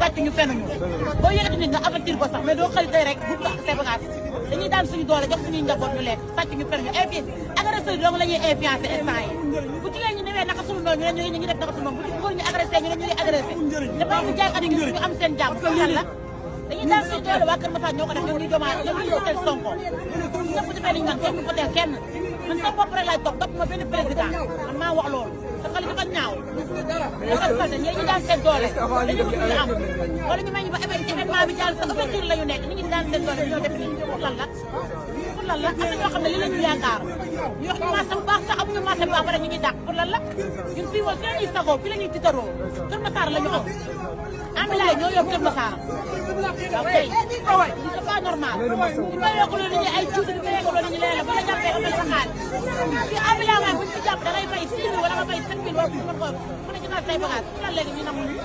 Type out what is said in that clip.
sàcc ñu fenn ñu boo yëkkati nit nga avertir ko sax mais doo xëy tey rek bugg ak say bagage dañuy daan suñu doole jox suñuy njaboot ñu lekk sàcc ñu fenn ñu agressé yi dong la ñuy influencé instant yi bu jigéen ñi newee naka sunu noonu ñu ne ñu ngi def naka sunu noonu bu góor ñu agressé ñu ne ñu ngi agressé dafa ñu jaay adi ñu am seen jàmm yàlla dañuy daan suñu doole waa Kër Massar ñoo ko def ñoom ñu jomaa ñoom ñu votel Sonko ñëpp defee liñ man kenn du votel kenn man sa bopp rek laay topp ma benn président man maa wax loolu parce que li dafa ñaaw dafa salte ñi ñu daan seen doole dañu bëgg ñu am wala ñu may ñu ba événement bi jàll sa ouverture la ñu nekk nit ñi daan seen doole ñoo def nii pour lan la am na ñoo xam ne li la ñu yaakaar ñu wax ñu marché bu baax sax amuñu marché bu baax pare ñu ngi dàq pour lan la ñun fii woon fi la ñuy sagoo fi la ñuy tiitaroo Kër Massar la ñu am ambilaay ñoo yor Kër Massar waaw kay li c'est pas normal di ma yokkaloo nit ñi ay tuuti di ma yokkaloo nit ñi leneen bu la jàppee amal sa xaalis fii ambilaay waaye bu ñu ci jàpp da ngay fay 6 000 wala nga fay 7 000 wala mën ko mën a jëndal say bagage lan léegi ñu namuñu